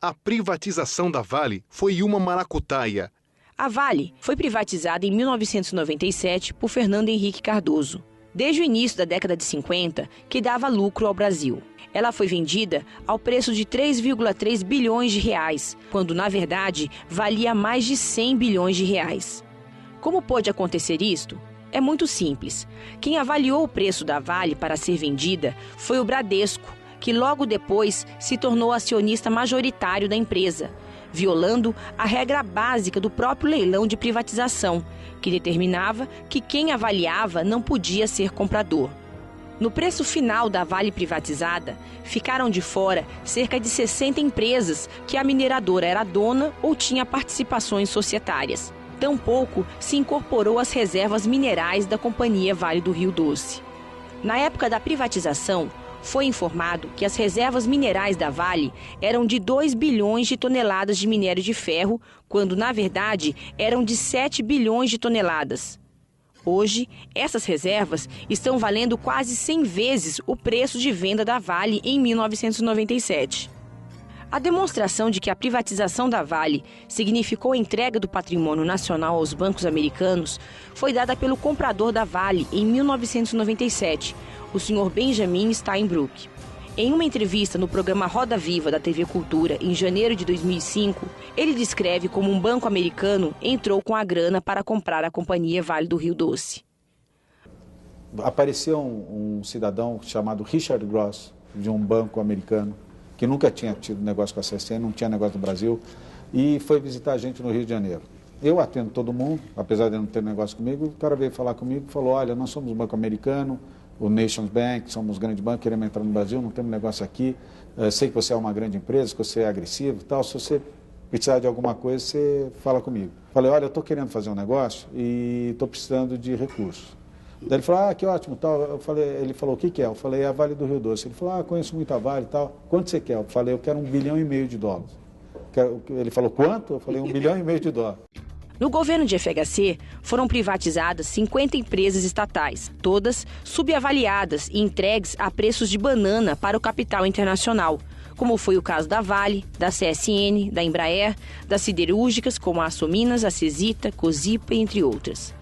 A privatização da Vale foi uma maracutaia. A Vale foi privatizada em 1997 por Fernando Henrique Cardoso. Desde o início da década de 50, que dava lucro ao Brasil. Ela foi vendida ao preço de 3,3 bilhões de reais, quando, na verdade, valia mais de 100 bilhões de reais. Como pôde acontecer isto? É muito simples. Quem avaliou o preço da Vale para ser vendida foi o Bradesco, que logo depois se tornou acionista majoritário da empresa, violando a regra básica do próprio leilão de privatização, que determinava que quem avaliava não podia ser comprador. No preço final da Vale privatizada, ficaram de fora cerca de 60 empresas que a mineradora era dona ou tinha participações societárias. Tampouco se incorporou às reservas minerais da Companhia Vale do Rio Doce. Na época da privatização, foi informado que as reservas minerais da Vale eram de 2 bilhões de toneladas de minério de ferro, quando, na verdade, eram de 7 bilhões de toneladas. Hoje, essas reservas estão valendo quase 100 vezes o preço de venda da Vale em 1997. A demonstração de que a privatização da Vale significou a entrega do patrimônio nacional aos bancos americanos foi dada pelo comprador da Vale em 1997, o Sr. Benjamin Steinbrück. Em uma entrevista no programa Roda Viva da TV Cultura, em janeiro de 2005, ele descreve como um banco americano entrou com a grana para comprar a Companhia Vale do Rio Doce. Apareceu um cidadão chamado Richard Gross, de um banco americano, que nunca tinha tido negócio com a CSN, não tinha negócio no Brasil, e foi visitar a gente no Rio de Janeiro. Eu atendo todo mundo, apesar de não ter negócio comigo, o cara veio falar comigo e falou, olha, nós somos um banco americano, o Nations Bank, somos um grande banco, queremos entrar no Brasil, não temos negócio aqui, sei que você é uma grande empresa, que você é agressivo e tal, se você precisar de alguma coisa, você fala comigo. Falei, olha, eu estou querendo fazer um negócio e estou precisando de recursos. Daí ele falou, que ótimo, tal. Ele falou, o que é? Eu falei, é a Vale do Rio Doce. Ele falou, conheço muito a Vale e tal. Quanto você quer? Eu falei, eu quero 1,5 bilhão de dólares. Ele falou, quanto? Eu falei, 1,5 bilhão de dólares. No governo de FHC, foram privatizadas 50 empresas estatais, todas subavaliadas e entregues a preços de banana para o capital internacional, como foi o caso da Vale, da CSN, da Embraer, das siderúrgicas como a Açominas, a Cesita, Cosipa, entre outras.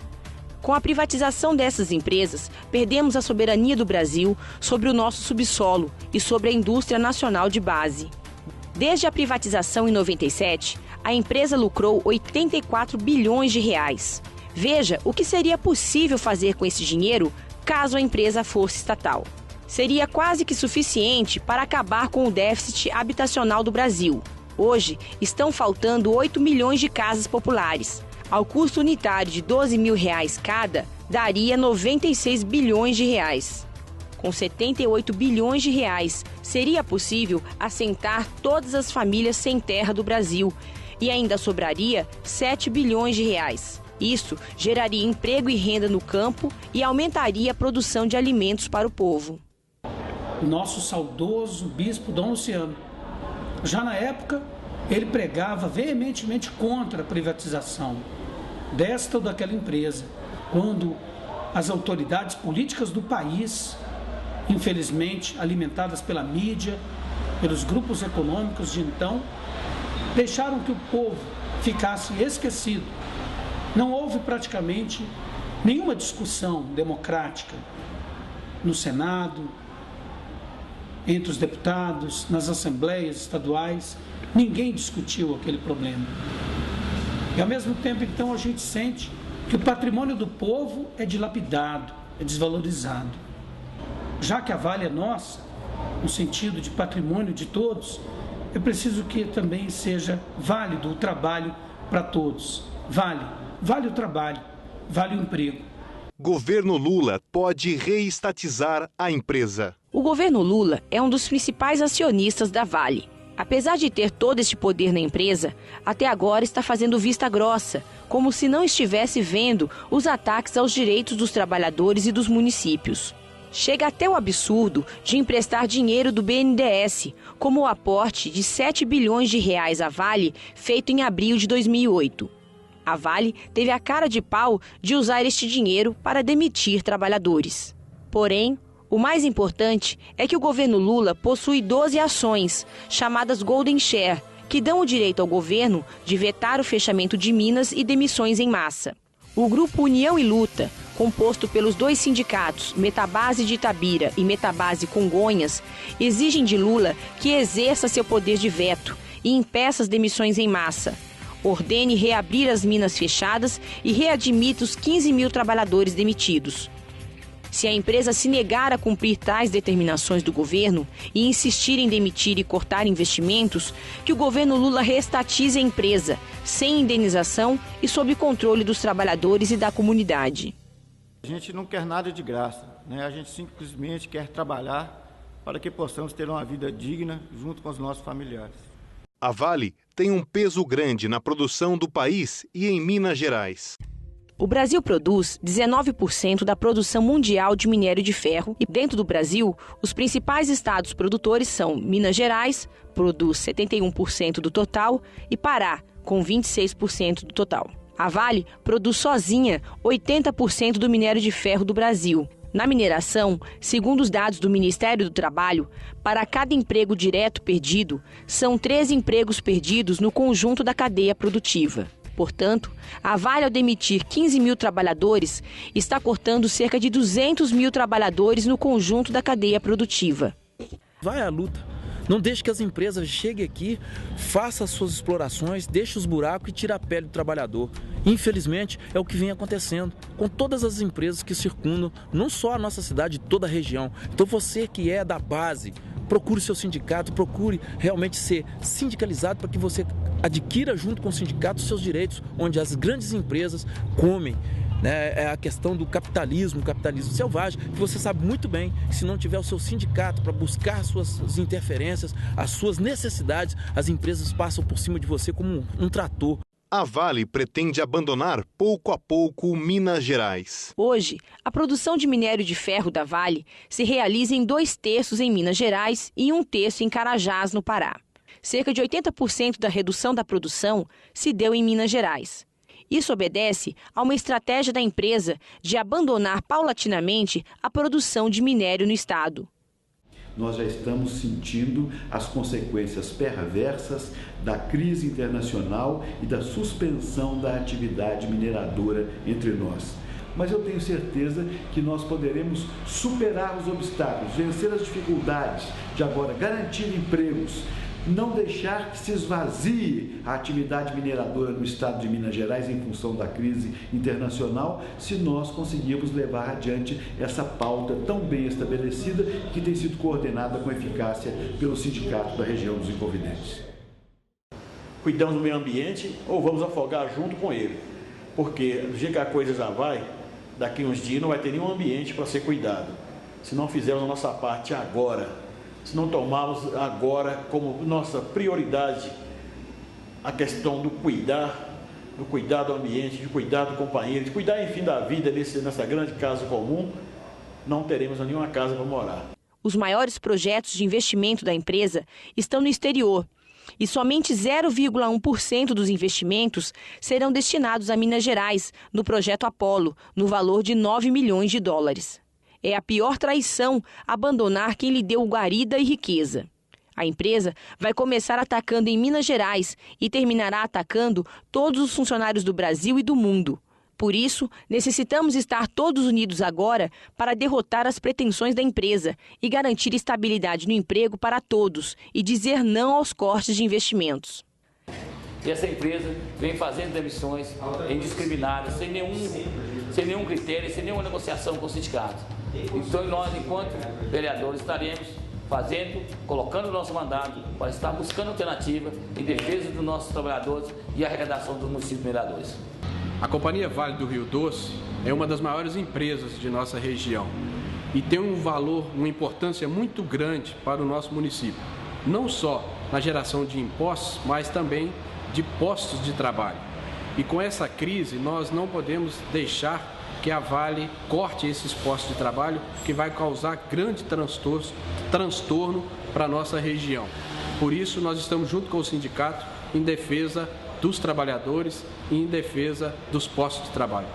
Com a privatização dessas empresas, perdemos a soberania do Brasil sobre o nosso subsolo e sobre a indústria nacional de base. Desde a privatização em 97, a empresa lucrou 84 bilhões de reais. Veja o que seria possível fazer com esse dinheiro caso a empresa fosse estatal. Seria quase que suficiente para acabar com o déficit habitacional do Brasil. Hoje, estão faltando 8 milhões de casas populares. Ao custo unitário de R$12 mil cada, daria 96 bilhões de reais. Com 78 bilhões de reais, seria possível assentar todas as famílias sem terra do Brasil e ainda sobraria 7 bilhões de reais. Isso geraria emprego e renda no campo e aumentaria a produção de alimentos para o povo. O nosso saudoso bispo Dom Luciano, já na época, ele pregava veementemente contra a privatização desta ou daquela empresa, quando as autoridades políticas do país, infelizmente alimentadas pela mídia, pelos grupos econômicos de então, deixaram que o povo ficasse esquecido. Não houve praticamente nenhuma discussão democrática no Senado, entre os deputados, nas assembleias estaduais, ninguém discutiu aquele problema. E ao mesmo tempo, então, a gente sente que o patrimônio do povo é dilapidado, é desvalorizado. Já que a Vale é nossa, no sentido de patrimônio de todos, é preciso que também seja válido o trabalho para todos. Vale o trabalho, vale o emprego. Governo Lula pode reestatizar a empresa. O governo Lula é um dos principais acionistas da Vale. Apesar de ter todo este poder na empresa, até agora está fazendo vista grossa, como se não estivesse vendo os ataques aos direitos dos trabalhadores e dos municípios. Chega até o absurdo de emprestar dinheiro do BNDES, como o aporte de 7 bilhões de reais à Vale, feito em abril de 2008. A Vale teve a cara de pau de usar este dinheiro para demitir trabalhadores. Porém, o mais importante é que o governo Lula possui 12 ações, chamadas Golden Share, que dão o direito ao governo de vetar o fechamento de minas e demissões em massa. O grupo União e Luta, composto pelos dois sindicatos, Metabase de Itabira e Metabase Congonhas, exigem de Lula que exerça seu poder de veto e impeça as demissões em massa. Ordene reabrir as minas fechadas e readmita os 15 mil trabalhadores demitidos. Se a empresa se negar a cumprir tais determinações do governo e insistir em demitir e cortar investimentos, que o governo Lula reestatize a empresa, sem indenização e sob controle dos trabalhadores e da comunidade. A gente não quer nada de graça, né? A gente simplesmente quer trabalhar para que possamos ter uma vida digna junto com os nossos familiares. A Vale tem um peso grande na produção do país e em Minas Gerais. O Brasil produz 19% da produção mundial de minério de ferro e, dentro do Brasil, os principais estados produtores são Minas Gerais, produz 71% do total, e Pará, com 26% do total. A Vale produz sozinha 80% do minério de ferro do Brasil. Na mineração, segundo os dados do Ministério do Trabalho, para cada emprego direto perdido, são 13 empregos perdidos no conjunto da cadeia produtiva. Portanto, a Vale, ao demitir 15 mil trabalhadores, está cortando cerca de 200 mil trabalhadores no conjunto da cadeia produtiva. Vai à luta. Não deixe que as empresas cheguem aqui, façam as suas explorações, deixe os buracos e tire a pele do trabalhador. Infelizmente, é o que vem acontecendo com todas as empresas que circundam, não só a nossa cidade, toda a região. Então você que é da base, procure seu sindicato, procure realmente ser sindicalizado para que você adquira junto com o sindicato os seus direitos, onde as grandes empresas comem. É a questão do capitalismo selvagem, que você sabe muito bem que se não tiver o seu sindicato para buscar suas interferências, as suas necessidades, as empresas passam por cima de você como um trator. A Vale pretende abandonar pouco a pouco Minas Gerais. Hoje, a produção de minério de ferro da Vale se realiza em 2/3 em Minas Gerais e 1/3 em Carajás, no Pará. Cerca de 80% da redução da produção se deu em Minas Gerais. Isso obedece a uma estratégia da empresa de abandonar paulatinamente a produção de minério no estado. Nós já estamos sentindo as consequências perversas da crise internacional e da suspensão da atividade mineradora entre nós. Mas eu tenho certeza que nós poderemos superar os obstáculos, vencer as dificuldades de agora garantir empregos, não deixar que se esvazie a atividade mineradora no estado de Minas Gerais em função da crise internacional, se nós conseguirmos levar adiante essa pauta tão bem estabelecida que tem sido coordenada com eficácia pelo sindicato da região dos Inconfidentes. Cuidamos do meio ambiente ou vamos afogar junto com ele? Porque do jeito que a coisa já vai, daqui uns dias não vai ter nenhum ambiente para ser cuidado. Se não fizermos a nossa parte agora, se não tomarmos agora como nossa prioridade a questão do cuidar do ambiente, de cuidar do companheiro, de cuidar, enfim, da vida nessa grande casa comum, não teremos nenhuma casa para morar. Os maiores projetos de investimento da empresa estão no exterior e somente 0,1% dos investimentos serão destinados a Minas Gerais, no projeto Apolo, no valor de 9 milhões de dólares. É a pior traição abandonar quem lhe deu guarida e riqueza. A empresa vai começar atacando em Minas Gerais e terminará atacando todos os funcionários do Brasil e do mundo. Por isso, necessitamos estar todos unidos agora para derrotar as pretensões da empresa e garantir estabilidade no emprego para todos e dizer não aos cortes de investimentos. E essa empresa vem fazendo demissões indiscriminadas, sem nenhum critério, sem nenhuma negociação com o sindicato. Então nós, enquanto vereadores, estaremos colocando o nosso mandato para estar buscando alternativa em defesa dos nossos trabalhadores e arrecadação dos municípios mineradores. A Companhia Vale do Rio Doce é uma das maiores empresas de nossa região e tem um valor, uma importância muito grande para o nosso município, não só na geração de impostos, mas também de postos de trabalho. E com essa crise, nós não podemos deixar que a Vale corte esses postos de trabalho, que vai causar grande transtorno para a nossa região. Por isso, nós estamos junto com o sindicato em defesa dos trabalhadores e em defesa dos postos de trabalho.